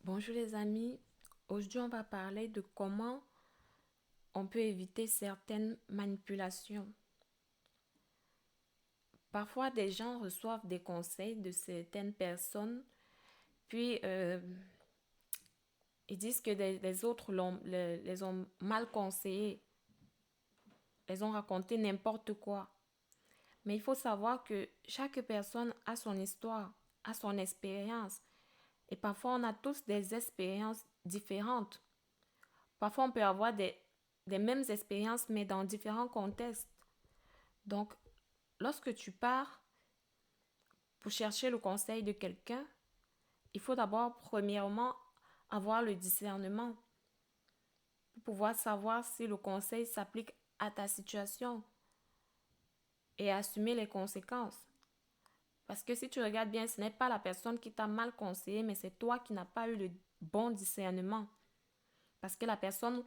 Bonjour les amis, aujourd'hui on va parler de comment on peut éviter certaines manipulations. Parfois des gens reçoivent des conseils de certaines personnes, puis ils disent que les autres les ont mal conseillés, les ont raconté n'importe quoi. Mais il faut savoir que chaque personne a son histoire, a son expérience. Et parfois on a tous des expériences différentes. Parfois on peut avoir des mêmes expériences mais dans différents contextes. Donc, lorsque tu pars pour chercher le conseil de quelqu'un, il faut d'abord, premièrement, avoir le discernement pour pouvoir savoir si le conseil s'applique à ta situation et assumer les conséquences. Parce que si tu regardes bien, ce n'est pas la personne qui t'a mal conseillé, mais c'est toi qui n'as pas eu le bon discernement. Parce que la personne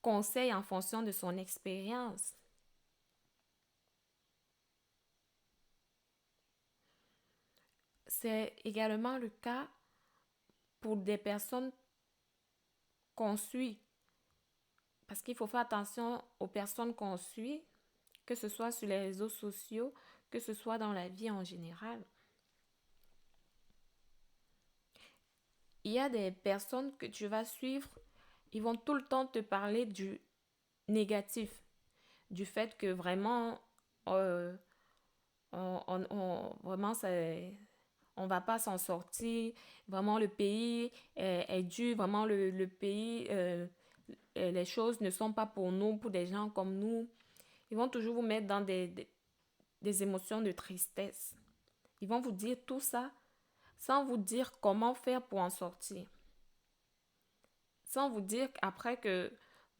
conseille en fonction de son expérience. C'est également le cas pour des personnes qu'on suit. Parce qu'il faut faire attention aux personnes qu'on suit, que ce soit sur les réseaux sociaux, que ce soit dans la vie en général. Il y a des personnes que tu vas suivre, ils vont tout le temps te parler du négatif, du fait que vraiment, euh, vraiment on va pas s'en sortir, vraiment le pays est dur, vraiment le pays, les choses ne sont pas pour nous, pour des gens comme nous. Ils vont toujours vous mettre dans des émotions de tristesse. Ils vont vous dire tout ça sans vous dire comment faire pour en sortir. Sans vous dire après que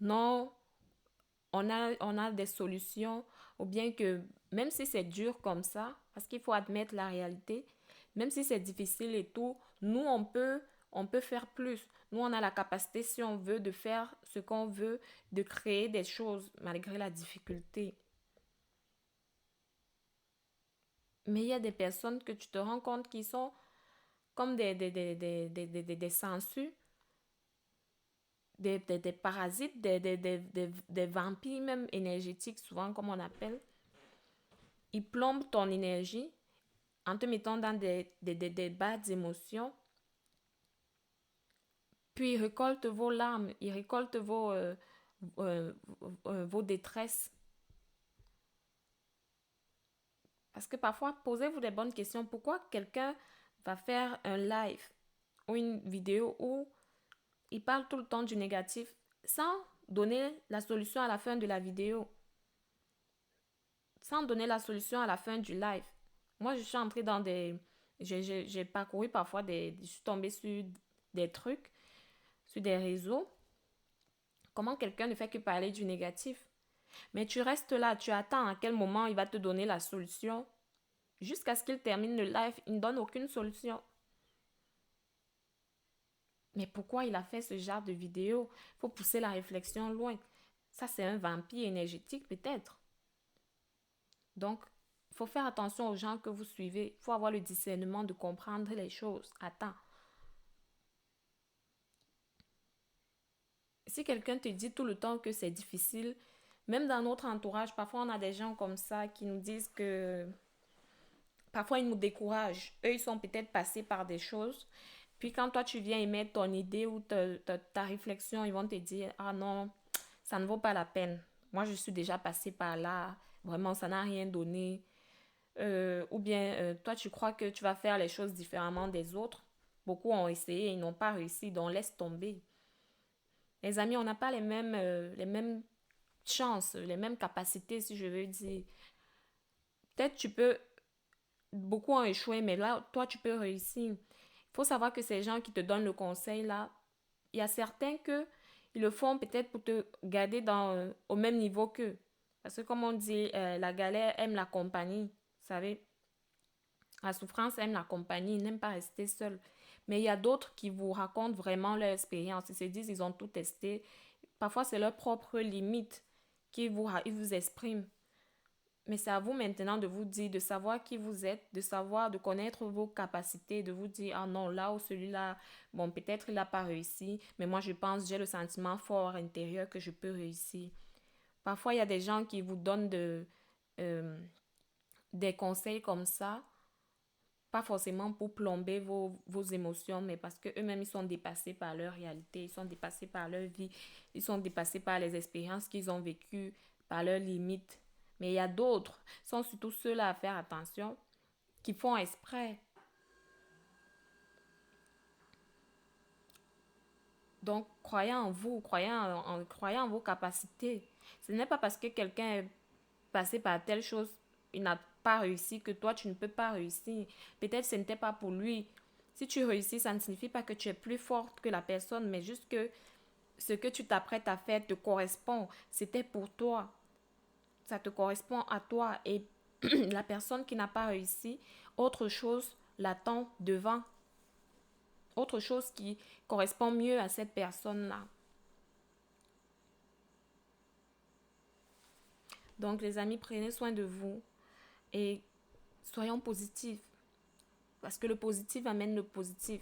non, on a des solutions ou bien que même si c'est dur comme ça, parce qu'il faut admettre la réalité, même si c'est difficile et tout, nous on peut faire plus. Nous on a la capacité si on veut de faire ce qu'on veut, de créer des choses malgré la difficulté. Mais il y a des personnes que tu te rends compte qui sont comme des sangsues, des parasites, des vampires même énergétiques, souvent comme on appelle. Ils plombent ton énergie en te mettant dans des bas d'émotions, puis ils récoltent vos larmes, ils récoltent euh, vos détresses. Parce que parfois, posez-vous des bonnes questions. Pourquoi quelqu'un va faire un live ou une vidéo où il parle tout le temps du négatif sans donner la solution à la fin de la vidéo, sans donner la solution à la fin du live. Moi, je suis entrée dans des... J'ai parcouru parfois des... Je suis tombée sur des trucs, sur des réseaux. Comment quelqu'un ne fait que parler du négatif? Mais tu restes là, tu attends à quel moment il va te donner la solution. Jusqu'à ce qu'il termine le live, il ne donne aucune solution. Mais pourquoi il a fait ce genre de vidéo? Il faut pousser la réflexion loin. Ça, c'est un vampire énergétique peut-être. Donc, il faut faire attention aux gens que vous suivez. Il faut avoir le discernement de comprendre les choses. Attends. Si quelqu'un te dit tout le temps que c'est difficile, même dans notre entourage, parfois on a des gens comme ça qui nous disent que parfois ils nous découragent. Eux, ils sont peut-être passés par des choses. Puis quand toi tu viens émettre ton idée ou ta réflexion, ils vont te dire, ah non, ça ne vaut pas la peine. Moi, je suis déjà passé par là. Vraiment, ça n'a rien donné. Ou bien, toi, tu crois que tu vas faire les choses différemment des autres. Beaucoup ont essayé, ils n'ont pas réussi, donc laisse tomber. Les amis, on n'a pas les mêmes chances, les mêmes capacités, si je veux dire. Peut-être tu peux, beaucoup ont échoué, mais là, toi, tu peux réussir. Il faut savoir que ces gens qui te donnent le conseil, là, il y a certains que ils le font peut-être pour te garder au même niveau qu'eux. Parce que comme on dit, la galère aime la compagnie. Vous savez, la souffrance aime la compagnie, ils n'aiment pas rester seul. Mais il y a d'autres qui vous racontent vraiment leur expérience. Ils se disent ils ont tout testé. Parfois, c'est leur propre limite qu'ils vous expriment. Mais c'est à vous maintenant de vous dire, de savoir qui vous êtes, de savoir, de connaître vos capacités, de vous dire, ah non, là ou celui-là, bon, peut-être il n'a pas réussi, mais moi je pense, j'ai le sentiment fort à l'intérieur que je peux réussir. Parfois, il y a des gens qui vous donnent euh, des conseils comme ça, pas forcément pour plomber vos émotions, mais parce qu'eux-mêmes, ils sont dépassés par leur réalité, ils sont dépassés par leur vie, ils sont dépassés par les expériences qu'ils ont vécues, par leurs limites. Mais il y a d'autres, sont surtout ceux-là à faire attention, qui font exprès. Donc, croyez en vos capacités. Ce n'est pas parce que quelqu'un est passé par telle chose, il n'a pas réussi, que toi, tu ne peux pas réussir. Peut-être que ce n'était pas pour lui. Si tu réussis, ça ne signifie pas que tu es plus forte que la personne, mais juste que ce que tu t'apprêtes à faire te correspond. C'était pour toi. Ça te correspond à toi. Et la personne qui n'a pas réussi, autre chose l'attend devant. Autre chose qui correspond mieux à cette personne-là. Donc, les amis, prenez soin de vous et soyons positifs. Parce que le positif amène le positif.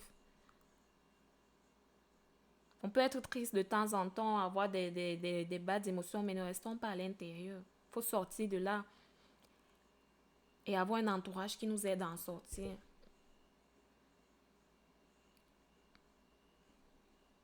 On peut être triste de temps en temps, avoir des bas d'émotions, mais ne restons pas à l'intérieur. Il faut sortir de là et avoir un entourage qui nous aide à en sortir.